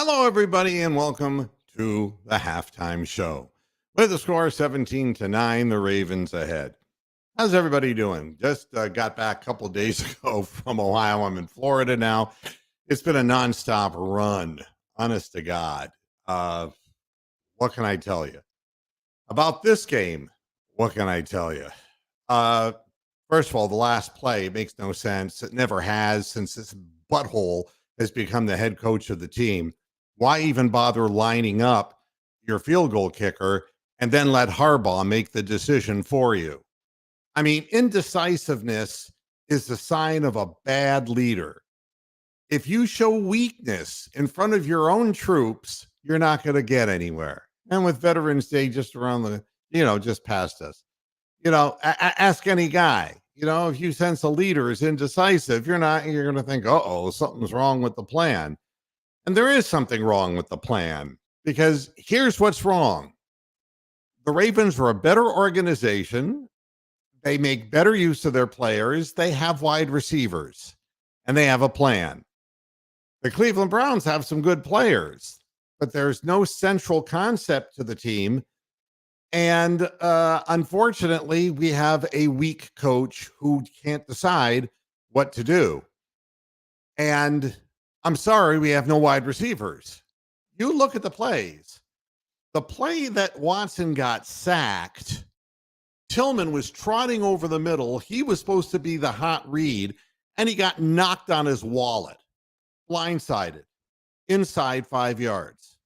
Hello, everybody, and welcome to the halftime show. With the score 17-9, the Ravens ahead. How's everybody doing? Just got back a couple of days ago from Ohio. I'm in Florida now. It's been a nonstop run, honest to God. Uh, what can I tell you? About this game, what can I tell you? Uh, First of all, the last play makes no sense. It never has since this butthole has become the head coach of the team. Why even bother lining up your field goal kicker and then let Harbaugh make the decision for you? I mean, indecisiveness is the sign of a bad leader. If you show weakness in front of your own troops, you're not going to get anywhere. And with Veterans Day just around just past us, ask any guy. If you sense a leader is indecisive, you're going to think, oh, something's wrong with the plan. And there is something wrong with the plan because here's what's wrong. The Ravens are a better organization. They make better use of their players. They have wide receivers and they have a plan. The Cleveland Browns have some good players, but there's no central concept to the team. And unfortunately, we have a weak coach who can't decide what to do. And I'm sorry, we have no wide receivers. You look at the plays. The play that Watson got sacked, Tillman was trotting over the middle. He was supposed to be the hot read, and he got knocked on his wallet, blindsided, inside 5 yards.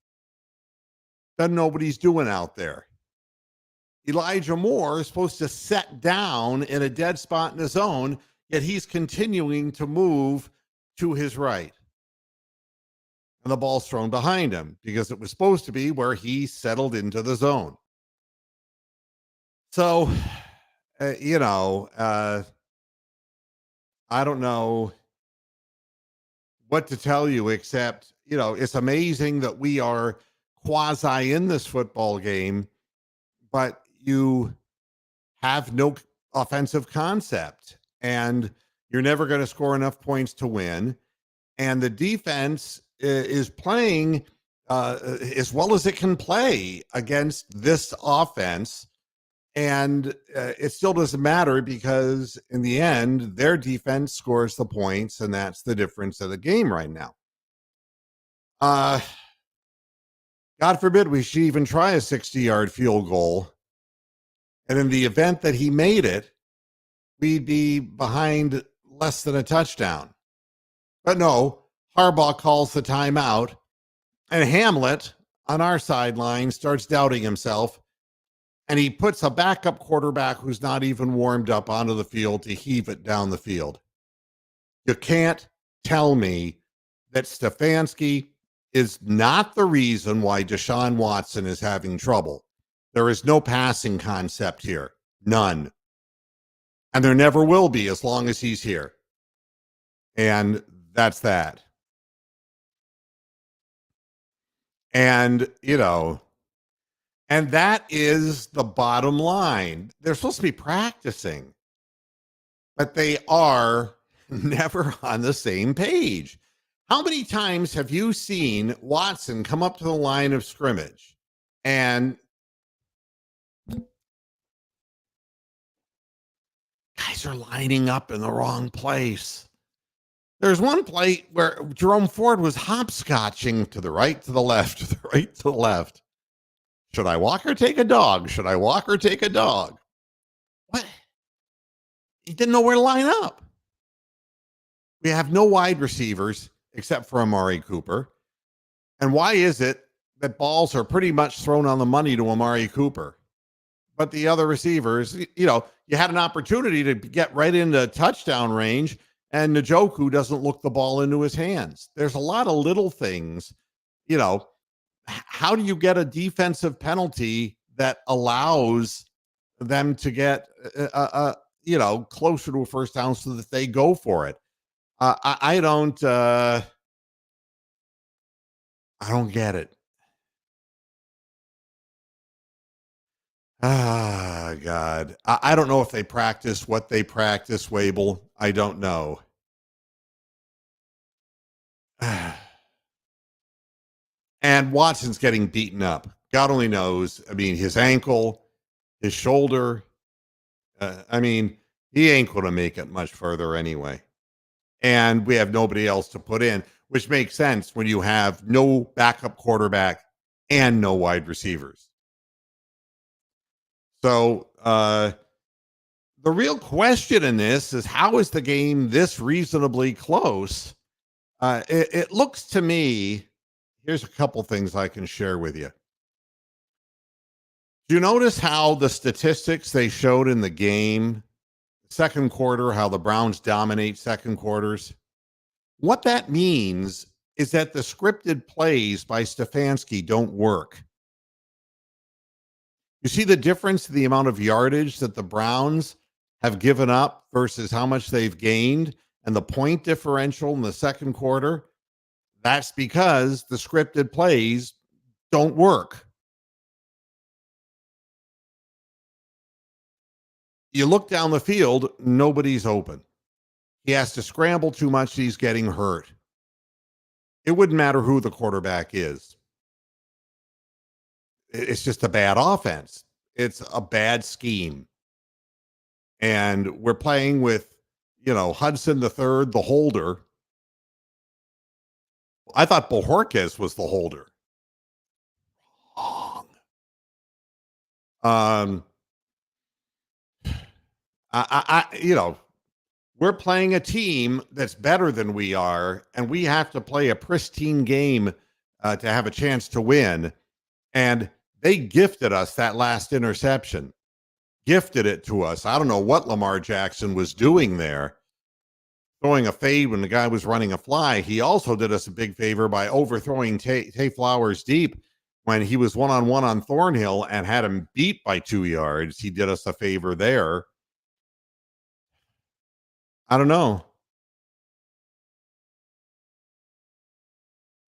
That nobody's doing out there. Elijah Moore is supposed to set down in a dead spot in his zone, yet he's continuing to move to his right. And the ball's thrown behind him because it was supposed to be where he settled into the zone. So, I don't know what to tell you except, it's amazing that we are quasi in this football game, but you have no offensive concept and you're never going to score enough points to win. And the defense is playing as well as it can play against this offense. And it still doesn't matter because in the end, their defense scores the points. And that's the difference of the game right now. God forbid we should even try a 60-yard field goal. And in the event that he made it, we'd be behind less than a touchdown. But no, Harbaugh calls the timeout, and Hamlet on our sideline starts doubting himself, and he puts a backup quarterback who's not even warmed up onto the field to heave it down the field. You can't tell me that Stefanski is not the reason why Deshaun Watson is having trouble. There is no passing concept here. None. And there never will be as long as he's here. And that's that. And, and that is the bottom line. They're supposed to be practicing, but they are never on the same page. How many times have you seen Watson come up to the line of scrimmage and guys are lining up in the wrong place? There's one play where Jerome Ford was hopscotching to the right, to the left, to the right, to the left. Should I walk or take a dog? Should I walk or take a dog? What? He didn't know where to line up. We have no wide receivers except for Amari Cooper. And why is it that balls are pretty much thrown on the money to Amari Cooper? But the other receivers, you had an opportunity to get right into touchdown range, and Njoku doesn't look the ball into his hands. There's a lot of little things, how do you get a defensive penalty that allows them to get, closer to a first down so that they go for it? I don't get it. Ah, God. I don't know if they practice what they practice, Wable. I don't know. And Watson's getting beaten up. God only knows. I mean, his ankle, his shoulder. I mean, he ain't going to make it much further anyway. And we have nobody else to put in, which makes sense when you have no backup quarterback and no wide receivers. So the real question in this is, how is the game this reasonably close? It looks to me, here's a couple things I can share with you. Do you notice how the statistics they showed in the game, second quarter, how the Browns dominate second quarters? What that means is that the scripted plays by Stefanski don't work. You see the difference in the amount of yardage that the Browns have given up versus how much they've gained, and the point differential in the second quarter? That's because the scripted plays don't work. You look down the field, nobody's open. He has to scramble too much. He's getting hurt. It wouldn't matter who the quarterback is. It's just a bad offense. It's a bad scheme. And we're playing with, Hudson the third, the holder. I thought Bojorquez was the holder. Wrong. We're playing a team that's better than we are, and we have to play a pristine game to have a chance to win. And they gifted us that last interception, gifted it to us. I don't know what Lamar Jackson was doing there, throwing a fade when the guy was running a fly. He also did us a big favor by overthrowing Tay Flowers deep when he was one-on-one on Thornhill and had him beat by 2 yards. He did us a favor there. I don't know.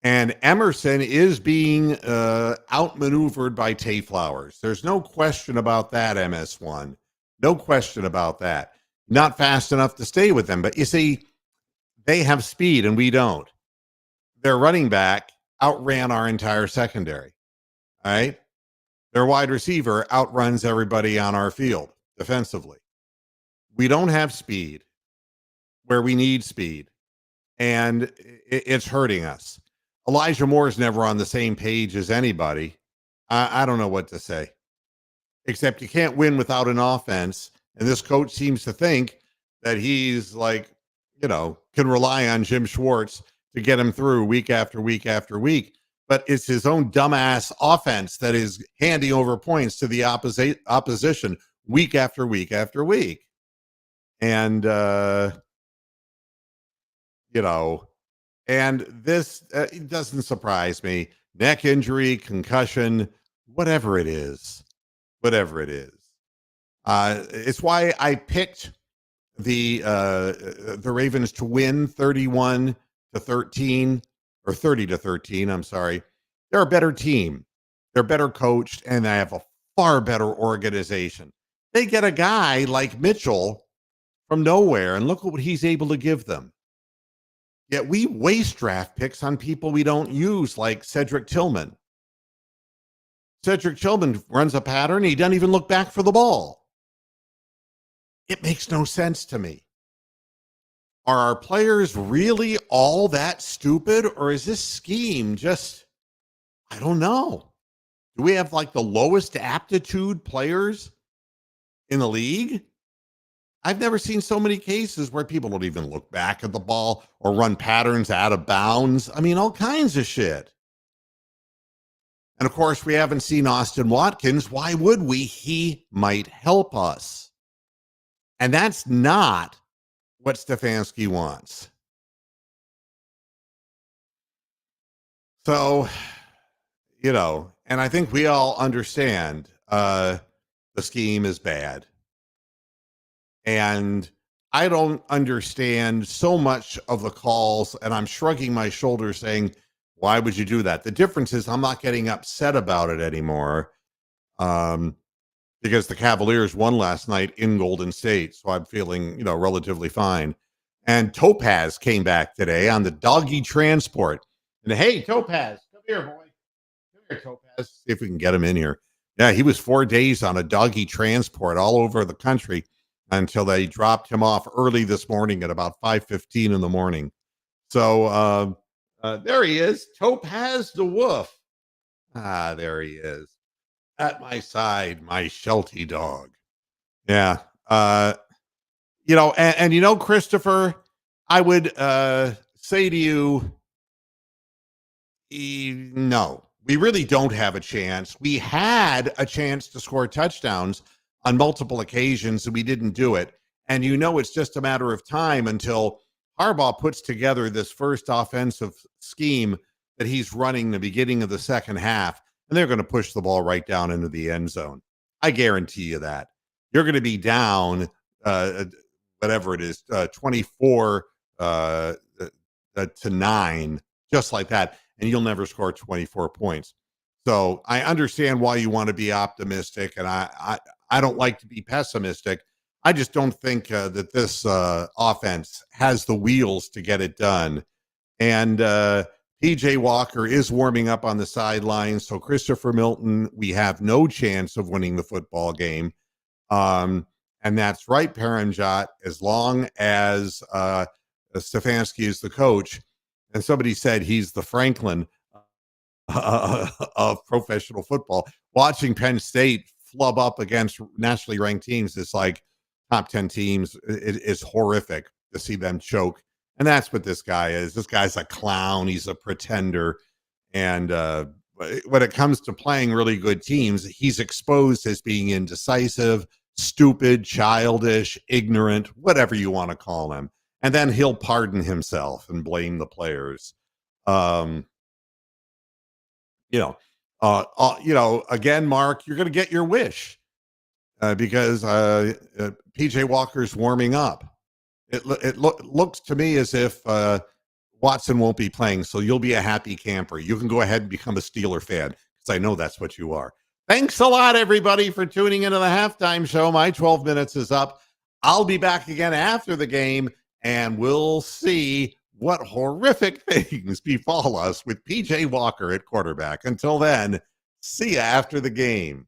And Emerson is being outmaneuvered by Tay Flowers. There's no question about that, MS1. No question about that. Not fast enough to stay with them. But you see, they have speed and we don't. Their running back outran our entire secondary. All right? Their wide receiver outruns everybody on our field defensively. We don't have speed where we need speed, and it's hurting us. Elijah Moore is never on the same page as anybody. I don't know what to say, except you can't win without an offense. And this coach seems to think that he's can rely on Jim Schwartz to get him through week after week after week. But it's his own dumbass offense that is handing over points to the opposition week after week after week. And, and this it doesn't surprise me. Neck injury, concussion, whatever it is. It's why I picked the Ravens to win 31-13 or 30-13. I'm sorry. They're a better team. They're better coached, and they have a far better organization. They get a guy like Mitchell from nowhere, and look at what he's able to give them. Yet we waste draft picks on people we don't use, like Cedric Tillman. Cedric Tillman runs a pattern. He doesn't even look back for the ball. It makes no sense to me. Are our players really all that stupid, or is this scheme just, I don't know. Do we have like the lowest aptitude players in the league? I've never seen so many cases where people don't even look back at the ball or run patterns out of bounds. I mean, all kinds of shit. And of course, we haven't seen Austin Watkins. Why would we? He might help us. And that's not what Stefanski wants. So, and I think we all understand the scheme is bad. And I don't understand so much of the calls, and I'm shrugging my shoulders saying, why would you do that? The difference is I'm not getting upset about it anymore because the Cavaliers won last night in Golden State, so I'm feeling, relatively fine. And Topaz came back today on the doggy transport. And hey, Topaz, come here, boy. Topaz, see if we can get him in here. Yeah, he was 4 days on a doggy transport all over the country until they dropped him off early this morning at about 5:15 in the morning. So there he is, Topaz the Wolf. Ah, there he is at my side, my Sheltie dog. Yeah. Christopher, I would say to you, no, we really don't have a chance. We had a chance to score touchdowns on multiple occasions and we didn't do it. And it's just a matter of time until Harbaugh puts together this first offensive scheme that he's running the beginning of the second half, and they're going to push the ball right down into the end zone. I guarantee you that. You're going to be down, whatever it is, 24 to 9, just like that, and you'll never score 24 points. So I understand why you want to be optimistic, and I don't like to be pessimistic. I just don't think that this offense has the wheels to get it done. And PJ Walker is warming up on the sidelines. So Christopher Milton, we have no chance of winning the football game. And that's right, Paranjot, as long as Stefanski is the coach. And somebody said he's the Franklin of professional football. Watching Penn State flub up against nationally ranked teams is like top 10 teams. It is horrific to see them choke. And that's what this guy is. This guy's a clown. He's a pretender. And when it comes to playing really good teams, he's exposed as being indecisive, stupid, childish, ignorant, whatever you want to call him. And then he'll pardon himself and blame the players. Again, Mark, you're going to get your wish because PJ Walker's warming up. It looks to me as if Watson won't be playing, so you'll be a happy camper. You can go ahead and become a Steeler fan because I know that's what you are. Thanks a lot, everybody, for tuning into the halftime show. My 12 minutes is up. I'll be back again after the game, and we'll see what horrific things befall us with PJ Walker at quarterback. Until then, see you after the game.